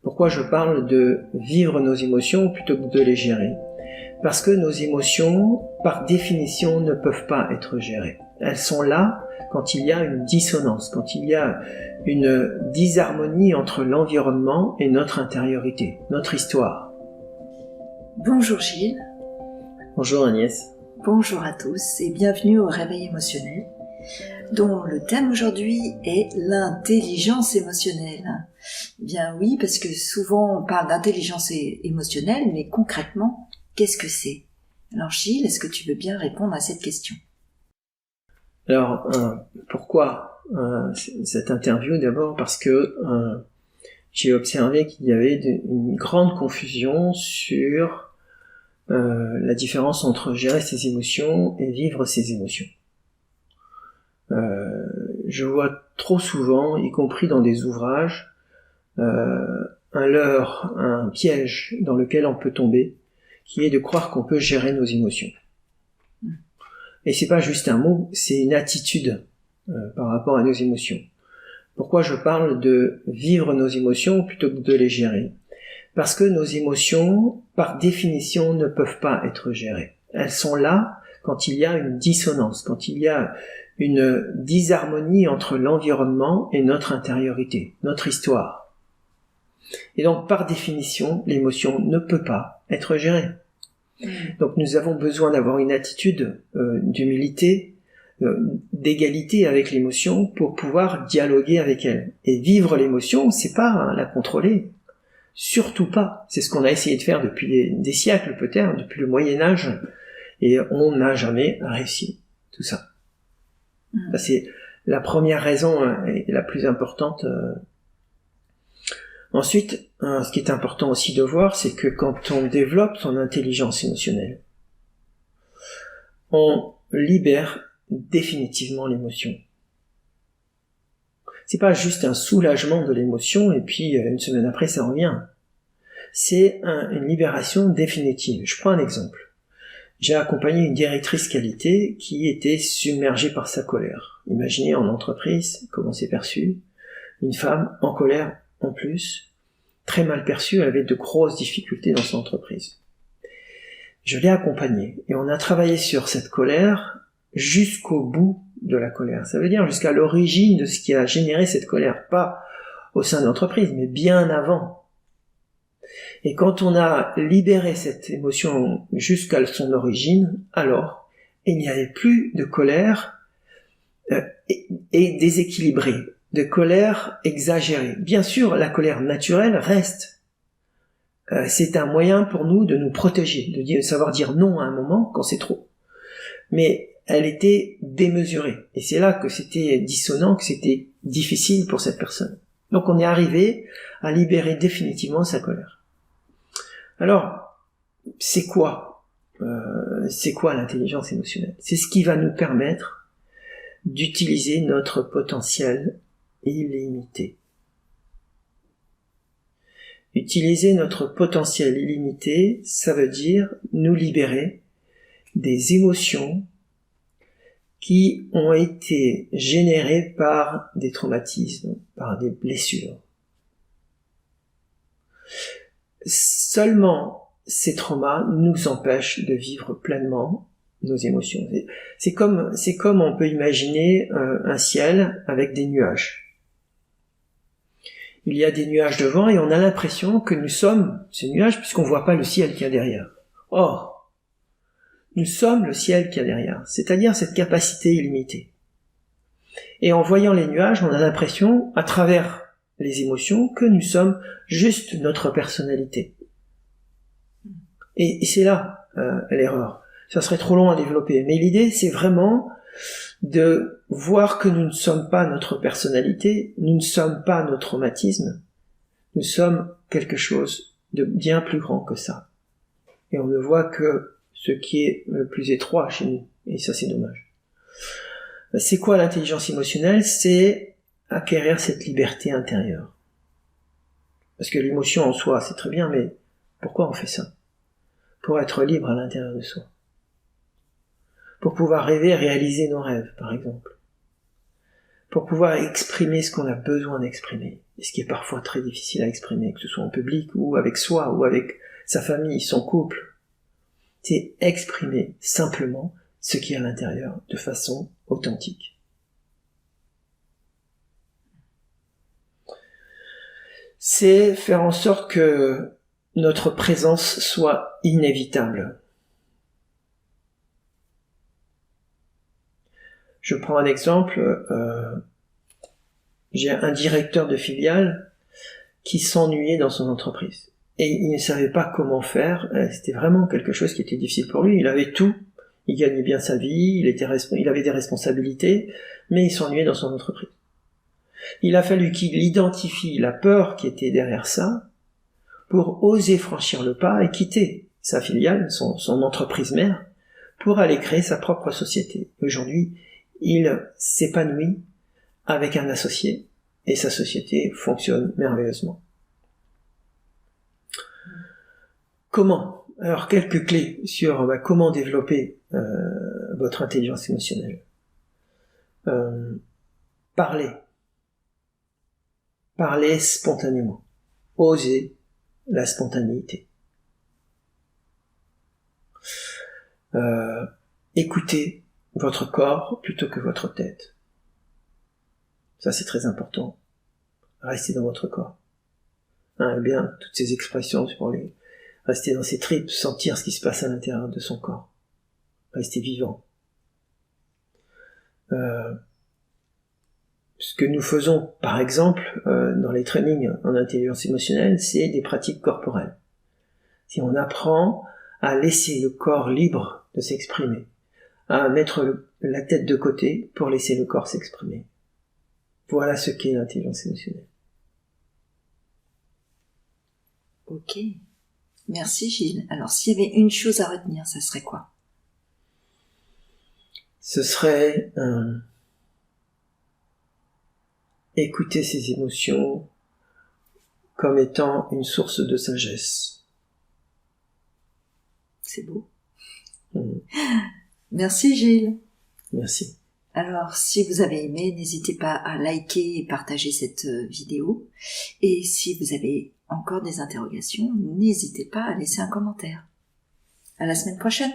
Pourquoi je parle de vivre nos émotions plutôt que de les gérer? Parce que nos émotions, par définition, ne peuvent pas être gérées. Elles sont là quand il y a une dissonance, quand il y a une disharmonie entre l'environnement et notre intériorité, notre histoire. Bonjour Gilles. Bonjour Agnès. Bonjour à tous et bienvenue au Réveil émotionnel, dont le thème aujourd'hui est l'intelligence émotionnelle. Bien oui, parce que souvent on parle d'intelligence émotionnelle, mais concrètement, qu'est-ce que c'est? Alors Gilles, est-ce que tu veux bien répondre à cette question? Alors, pourquoi cette interview? D'abord parce que j'ai observé qu'il y avait une grande confusion sur la différence entre gérer ses émotions et vivre ses émotions. Je vois trop souvent, y compris dans des ouvrages, un leurre, un piège dans lequel on peut tomber, qui est de croire qu'on peut gérer nos émotions. Et c'est pas juste un mot, c'est une attitude par rapport à nos émotions. Pourquoi je parle de vivre nos émotions plutôt que de les gérer? Parce que nos émotions, par définition, ne peuvent pas être gérées. Elles sont là quand il y a une dissonance, quand il y a une disharmonie entre l'environnement et notre intériorité, notre histoire. Et donc, par définition, l'émotion ne peut pas être gérée. Donc, nous avons besoin d'avoir une attitude d'humilité, d'égalité avec l'émotion pour pouvoir dialoguer avec elle. Et vivre l'émotion, c'est pas la contrôler. Surtout pas. C'est ce qu'on a essayé de faire depuis des siècles peut-être, depuis le Moyen-Âge, et on n'a jamais réussi tout ça. Ça, c'est la première raison et la plus importante. Ensuite, ce qui est important aussi de voir, c'est que quand on développe son intelligence émotionnelle, on libère définitivement l'émotion. C'est pas juste un soulagement de l'émotion et puis une semaine après ça revient. C'est une libération définitive. Je prends un exemple. J'ai accompagné une directrice qualité qui était submergée par sa colère. Imaginez en entreprise comment c'est perçu. Une femme en colère en plus, très mal perçue, elle avait de grosses difficultés dans son entreprise. Je l'ai accompagnée et on a travaillé sur cette colère jusqu'au bout de la colère. Ça veut dire jusqu'à l'origine de ce qui a généré cette colère, pas au sein de l'entreprise, mais bien avant. Et quand on a libéré cette émotion jusqu'à son origine, alors il n'y avait plus de colère et déséquilibrée, de colère exagérée. Bien sûr, la colère naturelle reste. C'est un moyen pour nous de nous protéger, de savoir dire non à un moment quand c'est trop. Mais elle était démesurée. Et c'est là que c'était dissonant, que c'était difficile pour cette personne. Donc on est arrivé à libérer définitivement sa colère. Alors, c'est quoi l'intelligence émotionnelle? C'est ce qui va nous permettre d'utiliser notre potentiel illimité. Utiliser notre potentiel illimité, ça veut dire nous libérer des émotions qui ont été générées par des traumatismes, par des blessures. Seulement ces traumas nous empêchent de vivre pleinement nos émotions. C'est comme on peut imaginer un ciel avec des nuages. Il y a des nuages devant et on a l'impression que nous sommes ces nuages puisqu'on ne voit pas le ciel qu'il y a derrière. Or, nous sommes le ciel qu'il y a derrière, c'est-à-dire cette capacité illimitée. Et en voyant les nuages, on a l'impression, à travers les émotions, que nous sommes juste notre personnalité. Et c'est là l'erreur. Ça serait trop long à développer. Mais l'idée, c'est vraiment de voir que nous ne sommes pas notre personnalité, nous ne sommes pas nos traumatismes, nous sommes quelque chose de bien plus grand que ça. Et on ne voit que ce qui est le plus étroit chez nous. Et ça, c'est dommage. C'est quoi l'intelligence émotionnelle? C'est acquérir cette liberté intérieure. Parce que l'émotion en soi, c'est très bien, mais pourquoi on fait ça? Pour être libre à l'intérieur de soi. Pour pouvoir rêver et réaliser nos rêves, par exemple. Pour pouvoir exprimer ce qu'on a besoin d'exprimer. et ce qui est parfois très difficile à exprimer, que ce soit en public ou avec soi ou avec sa famille, son couple, c'est exprimer simplement ce qui est à l'intérieur de façon authentique. C'est faire en sorte que notre présence soit inévitable. Je prends un exemple, j'ai un directeur de filiale qui s'ennuyait dans son entreprise. Et il ne savait pas comment faire, c'était vraiment quelque chose qui était difficile pour lui. Il avait tout, il gagnait bien sa vie, il avait des responsabilités, mais il s'ennuyait dans son entreprise. Il a fallu qu'il identifie la peur qui était derrière ça pour oser franchir le pas et quitter sa filiale, son entreprise mère, pour aller créer sa propre société. Aujourd'hui, il s'épanouit avec un associé et sa société fonctionne merveilleusement. Comment ? Alors, quelques clés sur comment développer votre intelligence émotionnelle. Parlez spontanément. Osez la spontanéité. Écoutez votre corps plutôt que votre tête. Ça, c'est très important. Restez dans votre corps. Eh bien, toutes ces expressions pour rester dans ses tripes, sentir ce qui se passe à l'intérieur de son corps. Rester vivant. Ce que nous faisons, par exemple, dans les trainings en intelligence émotionnelle, c'est des pratiques corporelles. Si on apprend à laisser le corps libre de s'exprimer, à mettre la tête de côté pour laisser le corps s'exprimer. Voilà ce qu'est l'intelligence émotionnelle. Ok. Merci Gilles. Alors, s'il y avait une chose à retenir, ça serait quoi ? Ce serait écouter ses émotions comme étant une source de sagesse. C'est beau. Merci Gilles. Merci. Alors, si vous avez aimé, n'hésitez pas à liker et partager cette vidéo. Et si vous avez encore des interrogations, n'hésitez pas à laisser un commentaire. À la semaine prochaine.